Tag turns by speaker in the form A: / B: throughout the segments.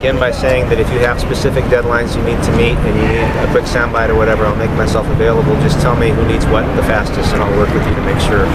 A: Begin by saying that if you have specific deadlines you need to meet and you need a quick soundbite or whatever, I'll make myself available. Just tell me who needs what the fastest, and I'll work with you to make sure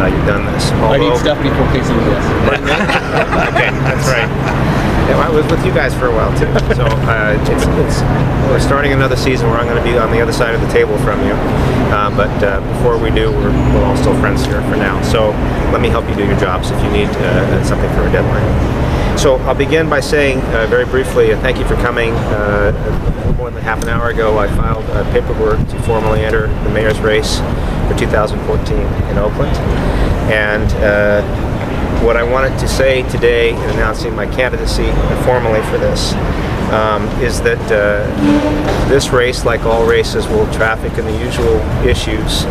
A: you've done this.
B: I need Stephanie for pacing this.
A: Okay, that's right. Yeah, I was with you guys for a while too. So we're starting another season where I'm going to be on the other side of the table from you. But before we do, we're all still friends here for now. So let me help you do your jobs if you need something for a deadline. So I'll begin by saying very briefly, thank you for coming. A little more than half an hour ago, I filed paperwork to formally enter the mayor's race for 2014 in Oakland. And what I wanted to say today in announcing my candidacy formally for this is that this race, like all races, will traffic in the usual issues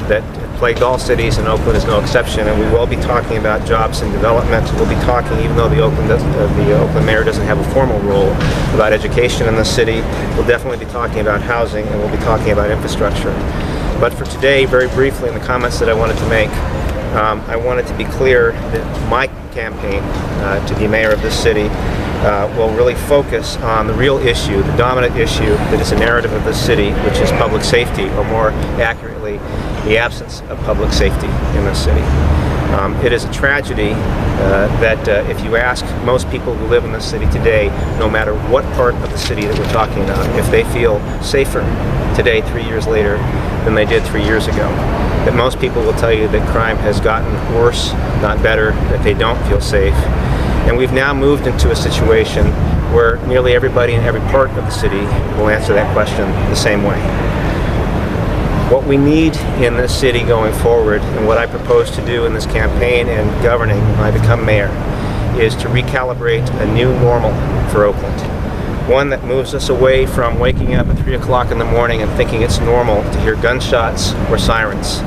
A: that plagued all cities, and Oakland is no exception. And we will be talking about jobs and development. We'll be talking, even though the Oakland mayor doesn't have a formal role, about education in the city. We'll definitely be talking about housing, and we'll be talking about infrastructure. But for today, very briefly, in the comments that I wanted to make, I wanted to be clear that my campaign to be mayor of this city will really focus on the real issue, the dominant issue that is the narrative of this city, which is public safety, or more accurately, the absence of public safety in this city. It is a tragedy that if you ask most people who live in this city today, no matter what part of the city that we're talking about, if they feel safer today, 3 years later, than they did 3 years ago, that most people will tell you that crime has gotten worse, not better, that they don't feel safe. And we've now moved into a situation where nearly everybody in every part of the city will answer that question the same way. What we need in this city going forward, and what I propose to do in this campaign and governing when I become mayor, is to recalibrate a new normal for Oakland. One that moves us away from waking up at 3 o'clock in the morning and thinking it's normal to hear gunshots or sirens.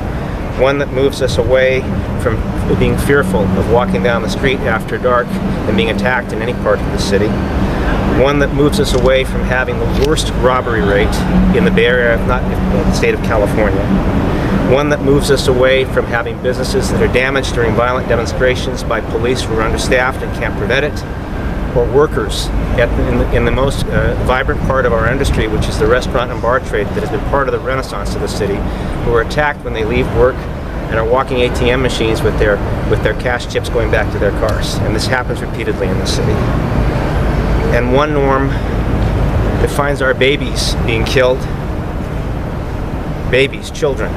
A: One that moves us away from being fearful of walking down the street after dark and being attacked in any part of the city. One that moves us away from having the worst robbery rate in the Bay Area, if not in the state of California. One that moves us away from having businesses that are damaged during violent demonstrations by police who are understaffed and can't prevent it, or workers in the most vibrant part of our industry, which is the restaurant and bar trade that has been part of the renaissance of the city, who are attacked when they leave work and are walking ATM machines with their cash chips going back to their cars. And this happens repeatedly in the city. And one norm that finds our babies being killed, babies, children,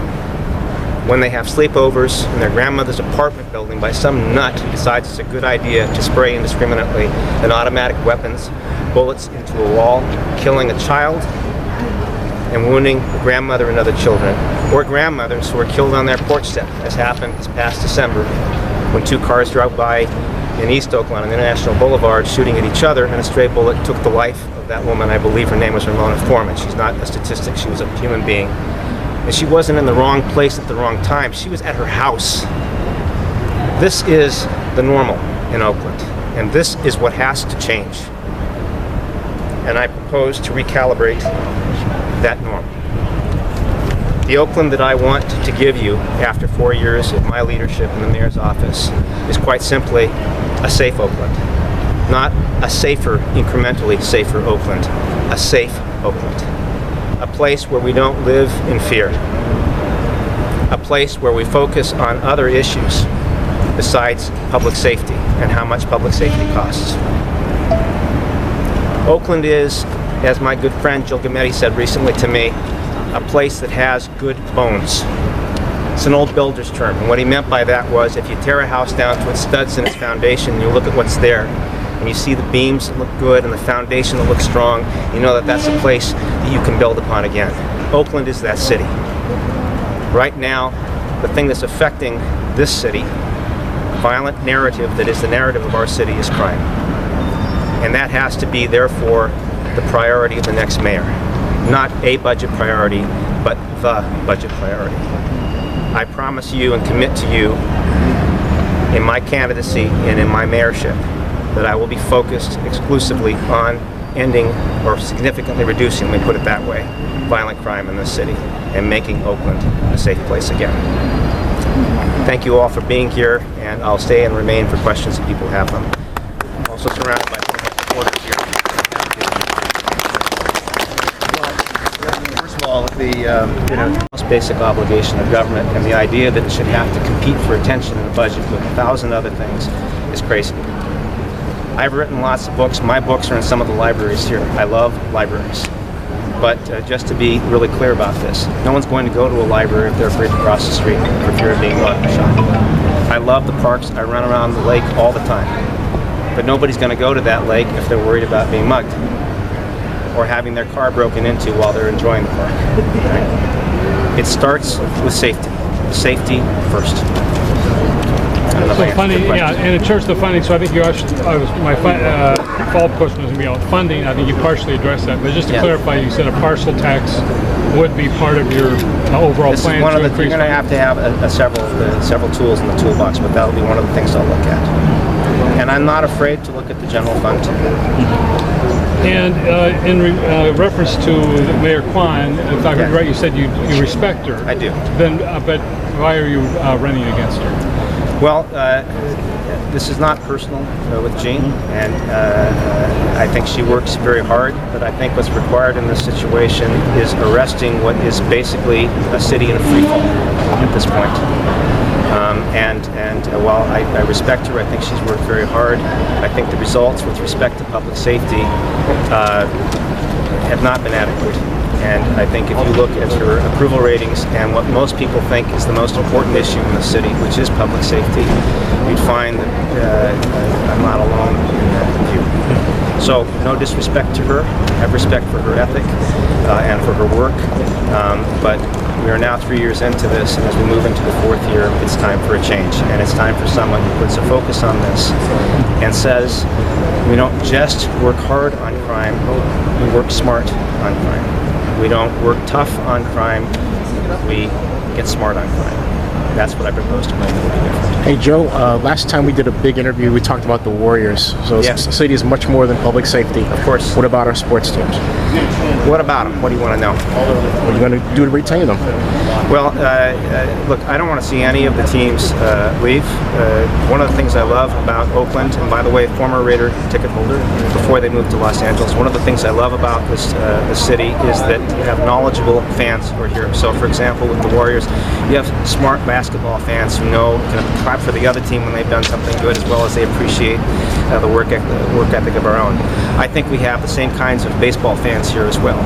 A: when they have sleepovers in their grandmother's apartment building by some nut who decides it's a good idea to spray indiscriminately an automatic weapons, bullets into a wall, killing a child and wounding a grandmother and other children, or grandmothers who are killed on their porch step, as happened this past December when two cars drove by in East Oakland on International Boulevard shooting at each other, and a stray bullet took the life of that woman. I believe her name was Ramona Foreman. She's not a statistic, she was a human being. And she wasn't in the wrong place at the wrong time. She was at her house. This is the normal in Oakland, and this is what has to change. And I propose to recalibrate that norm. The Oakland that I want to give you after 4 years of my leadership in the mayor's office is quite simply a safe Oakland. Not a safer, incrementally safer Oakland, a safe Oakland. A place where we don't live in fear. A place where we focus on other issues besides public safety and how much public safety costs. Oakland is, as my good friend Jill Gametti said recently to me, a place that has good bones. It's an old builder's term, and what he meant by that was if you tear a house down to its studs and its foundation and you look at what's there, and you see the beams that look good and the foundation that looks strong, you know that that's a place that you can build upon again. Oakland is that city. Right now, the thing that's affecting this city, violent narrative that is the narrative of our city, is crime. And that has to be, therefore, the priority of the next mayor. Not a budget priority, but the budget priority. I promise you and commit to you in my candidacy and in my mayorship that I will be focused exclusively on ending or significantly reducing, let me put it that way, violent crime in this city and making Oakland a safe place again. Thank you all for being here, and I'll stay and remain for questions if people have them. I'm also surrounded by supporters here.
C: First of all, the
A: Most basic obligation of government and the idea that it should have to compete for attention in the budget with 1,000 other things is crazy. I've written lots of books. My books are in some of the libraries here. I love libraries. But just to be really clear about this, no one's going to go to a library if they're afraid to cross the street for fear of being shot. I love the parks. I run around the lake all the time. But nobody's going to go to that lake if they're worried about being mugged or having their car broken into while they're enjoying the park. Right? It starts with safety. Safety first.
D: So funding, yeah, and in terms of the funding, so I think you actually, my follow-up question was going to be on funding. I think you partially addressed that, but just to clarify, you said a parcel tax would be part of your overall
A: This
D: plan
A: is one
D: to
A: of the,
D: increase
A: you're going to have several tools in the toolbox, but that'll be one of the things I'll look at. And I'm not afraid to look at the general fund.
D: And in reference to Mayor Kwan, if I heard right, you said you respect her.
A: I do.
D: Then, but why are you running against her?
A: Well, this is not personal with Jean, and I think she works very hard, but I think what's required in this situation is arresting what is basically a city in a free fall at this point. And while I respect her, I think she's worked very hard. I think the results with respect to public safety have not been adequate. And I think if you look at her approval ratings and what most people think is the most important issue in the city, which is public safety, you'd find that I'm not alone in that view. So, no disrespect to her. I have respect for her ethic and for her work. But we are now 3 years into this, and as we move into the 4th year, it's time for a change. And it's time for someone who puts a focus on this and says, we don't just work hard on crime, we work smart on crime. We don't work tough on crime, we get smart on crime. That's what I propose to make that will be different.
C: Hey Joe, last time we did a big interview, we talked about the Warriors. So
A: Yes.
C: the city is much more than public safety.
A: Of course.
C: What about our sports teams?
A: What about them? What do you want to know?
C: What are you going to do to retain them?
A: Well, look, I don't want to see any of the teams leave. One of the things I love about Oakland, and by the way, former Raider ticket holder before they moved to Los Angeles, one of the things I love about this city is that you have knowledgeable fans who are here. So, for example, with the Warriors, you have smart basketball fans who know kind of clap for the other team when they've done something good, as well as they appreciate the work ethic of our own. I think we have the same kinds of baseball fans here as well.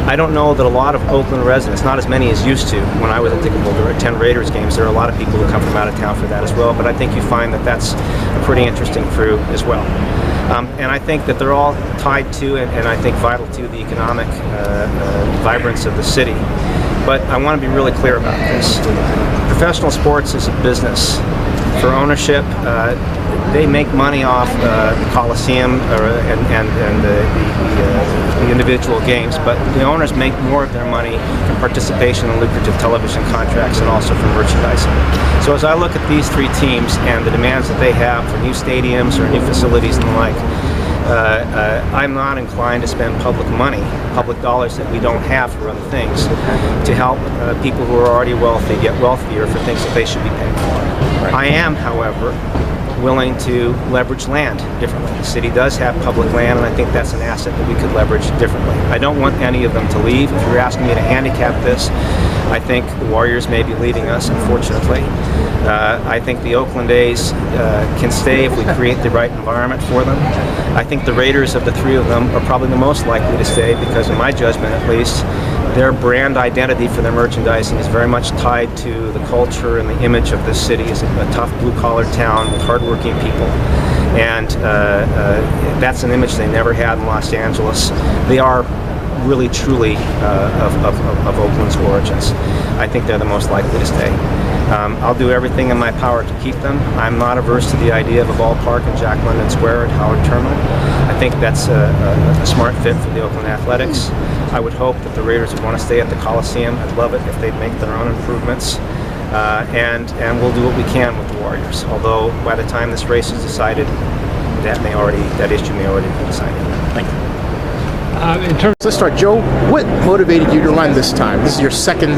A: I don't know that a lot of Oakland residents, not as many as used to when I was a ticket holder at 10 Raiders games, there are a lot of people who come from out of town for that as well, but I think you find that that's a pretty interesting crew as well. And I think that they're all tied to and I think vital to the economic vibrance of the city. But I want to be really clear about this. Professional sports is a business. For ownership, they make money off the Coliseum and the individual games, but the owners make more of their money from participation in lucrative television contracts and also from merchandising. So as I look at these three teams and the demands that they have for new stadiums or new facilities and the like, I'm not inclined to spend public money, public dollars that we don't have for other things, to help people who are already wealthy get wealthier for things that they should be paying for. I am, however, willing to leverage land differently. The city does have public land, and I think that's an asset that we could leverage differently. I don't want any of them to leave. If you're asking me to handicap this, I think the Warriors may be leaving us, unfortunately. I think the Oakland A's can stay if we create the right environment for them. I think the Raiders, of the three of them, are probably the most likely to stay because, in my judgment at least, their brand identity for their merchandising is very much tied to the culture and the image of this city as a tough blue-collar town with hardworking people. And that's an image they never had in Los Angeles. They are really, truly of Oakland's origins. I think they're the most likely to stay. I'll do everything in my power to keep them. I'm not averse to the idea of a ballpark in Jack London Square at Howard Terminal. I think that's a smart fit for the Oakland Athletics. I would hope that the Raiders would want to stay at the Coliseum. I'd love it if they'd make their own improvements. And we'll do what we can with the Warriors. Although by the time this race is decided, that issue may already be decided.
C: Thank you. Let's start, Joe. What motivated you to run this time? This is your second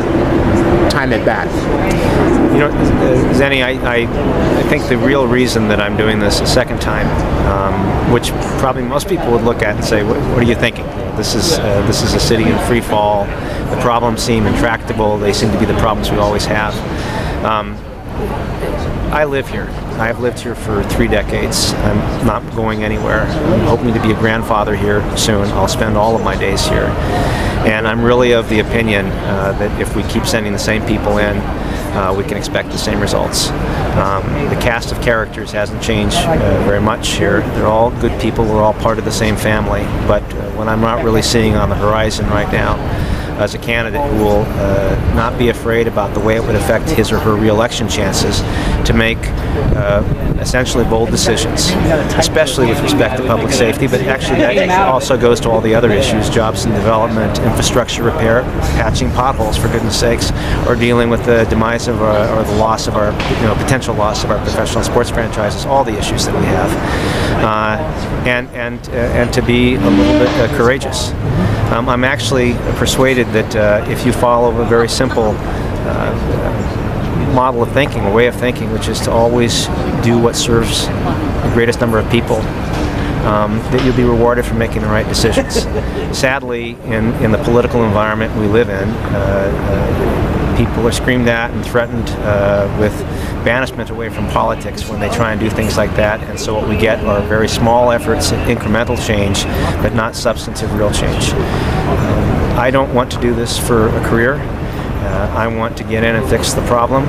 C: time at bat.
A: You know, Zenny, I think the real reason that I'm doing this a second time which probably most people would look at and say, what are you thinking? This is a city in free fall. The problems seem intractable. They seem to be the problems we always have. I live here. I have lived here for 3 decades. I'm not going anywhere. I'm hoping to be a grandfather here soon. I'll spend all of my days here. And I'm really of the opinion that if we keep sending the same people in, we can expect the same results. The cast of characters hasn't changed very much here. They're all good people. We're all part of the same family. But what I'm not really seeing on the horizon right now as a candidate who will not be afraid about the way it would affect his or her re-election chances to make essentially bold decisions, especially with respect to public safety, but actually that also goes to all the other issues, jobs and development, infrastructure repair, patching potholes for goodness sakes, or dealing with the demise of or the loss of our, potential loss of our professional sports franchises, all the issues that we have, and to be a little bit courageous. I'm actually persuaded that if you follow a very simple model of thinking, a way of thinking, which is to always do what serves the greatest number of people, that you'll be rewarded for making the right decisions. Sadly, in the political environment we live in, people are screamed at and threatened with banishment away from politics when they try and do things like that, and so what we get are very small efforts at incremental change, but not substantive real change. I don't want to do this for a career. I want to get in and fix the problem.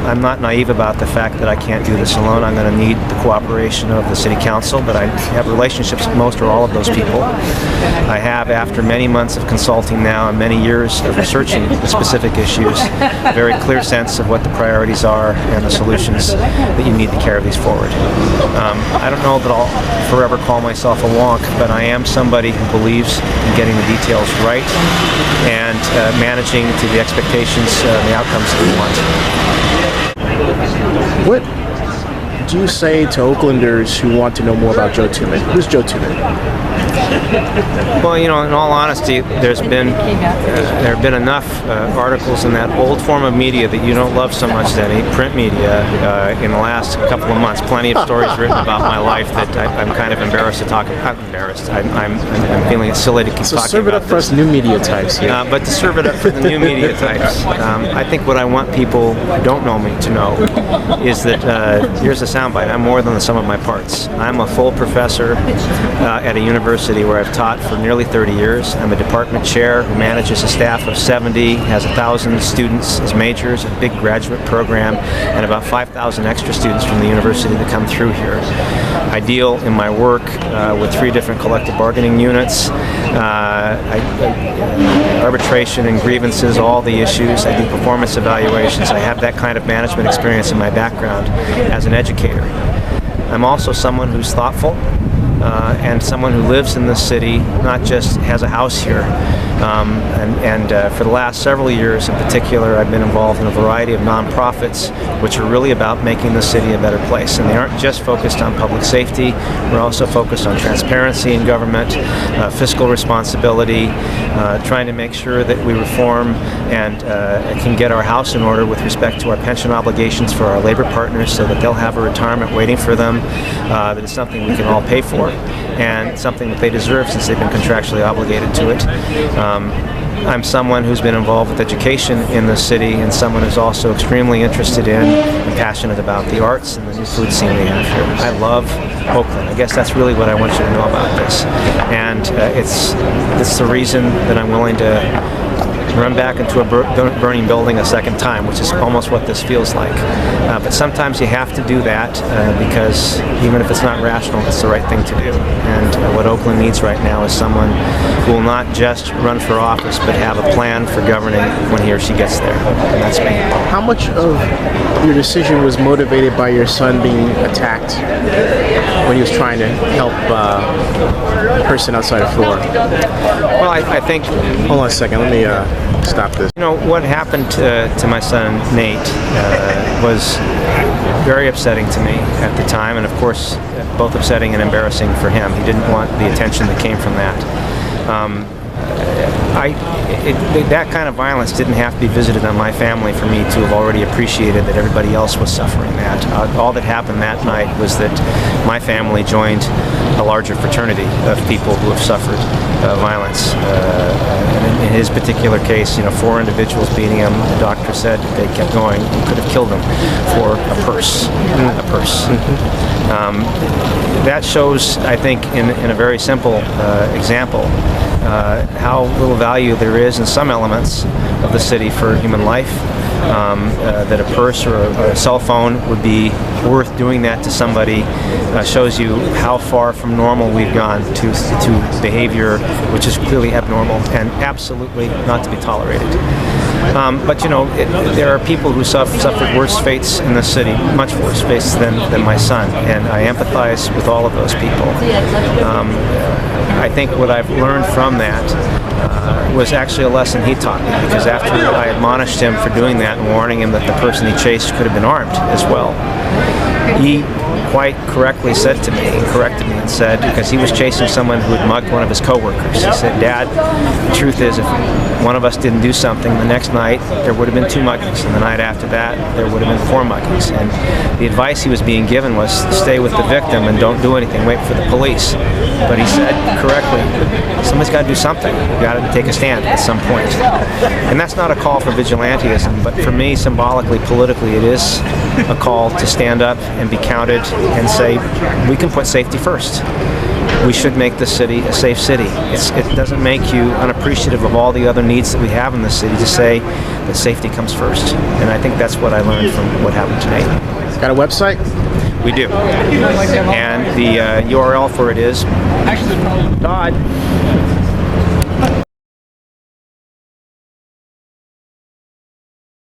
A: I'm not naive about the fact that I can't do this alone. I'm going to need the cooperation of the City Council, but I have relationships with most or all of those people. I have, after many months of consulting now and many years of researching the specific issues, a very clear sense of what the priorities are and the solutions that you need to carry these forward. I don't know that I'll forever call myself a wonk, but I am somebody who believes in getting the details right and managing to the expectations and the outcomes that we want.
C: What do you say to Oaklanders who want to know more about Joe Tuman? Who's Joe Tuman?
A: Well, in all honesty, there have been enough articles in that old form of media that you don't love so much, Denny, print media, in the last couple of months. Plenty of stories written about my life that I'm kind of embarrassed to talk about. I'm embarrassed. I'm feeling it's silly to keep talking about. So
C: serve it up for us new media types here.
A: But to serve it up for the new media types, I think what I want people who don't know me to know is that here's a soundbite. I'm more than the sum of my parts. I'm a full professor at a university where I've taught for nearly 30 years. I'm a department chair who manages a staff of 70, has 1,000 students as majors, a big graduate program, and about 5,000 extra students from the university that come through here. I deal in my work with 3 different collective bargaining units, arbitration and grievances, all the issues. I do performance evaluations. I have that kind of management experience in my background as an educator. I'm also someone who's thoughtful and someone who lives in this city, not just has a house here. For the last several years in particular, I've been involved in a variety of nonprofits which are really about making the city a better place. And they aren't just focused on public safety. We're also focused on transparency in government, fiscal responsibility, trying to make sure that we reform and can get our house in order with respect to our pension obligations for our labor partners so that they'll have a retirement waiting for them that is something we can all pay for and something that they deserve since they've been contractually obligated to it. I'm someone who's been involved with education in the city and someone who's also extremely interested in and passionate about the arts and the new food scene we have here. I love Oakland. I guess that's really what I want you to know about this. And it's the reason that I'm willing to run back into a burning building a second time, which is almost what this feels like. But sometimes you have to do that because even if it's not rational, it's the right thing to do. And what Oakland needs right now is someone who will not just run for office, but have a plan for governing when he or she gets there. And that's me.
C: How much of your decision was motivated by your son being attacked when he was trying to help a person outside of Florida?
A: Well, I think...
C: Hold on a second. Let me stop this.
A: What happened to my son, Nate, was very upsetting to me at the time, and of course, both upsetting and embarrassing for him. He didn't want the attention that came from that. that kind of violence didn't have to be visited on my family for me to have already appreciated that everybody else was suffering that. All that happened that night was that my family joined a larger fraternity of people who have suffered violence. And in his particular case, 4 individuals beating him. The doctor said if they kept going, he could have killed them for a purse. That shows, I think, in a very simple example, how little value there is in some elements of the city for human life. That a purse or a cell phone would be worth doing that to somebody shows you how far from normal we've gone to behavior which is clearly abnormal and absolutely not to be tolerated. But there are people who suffered worse fates in this city, much worse fates than my son, and I empathize with all of those people. I think what I've learned from that was actually a lesson he taught me, because after I admonished him for doing that and warning him that the person he chased could have been armed as well, he quite correctly said to me, and corrected me and said, because he was chasing someone who had mugged one of his coworkers, he said, "Dad, the truth is if one of us didn't do something, the next night there would have been 2 muggings, and the night after that there would have been 4 muggings." And the advice he was being given was stay with the victim and don't do anything, wait for the police. But he said correctly, somebody's got to do something. You've got to take a stand at some point. And that's not a call for vigilantism, but for me, symbolically, politically, it is a call to stand up and be counted and say, we can put safety first. We should make this city a safe city. It doesn't make you unappreciative of all the other needs that we have in this city to say that safety comes first. And I think that's what I learned from what happened tonight.
C: Got a website?
A: We do. And the URL for it is Todd.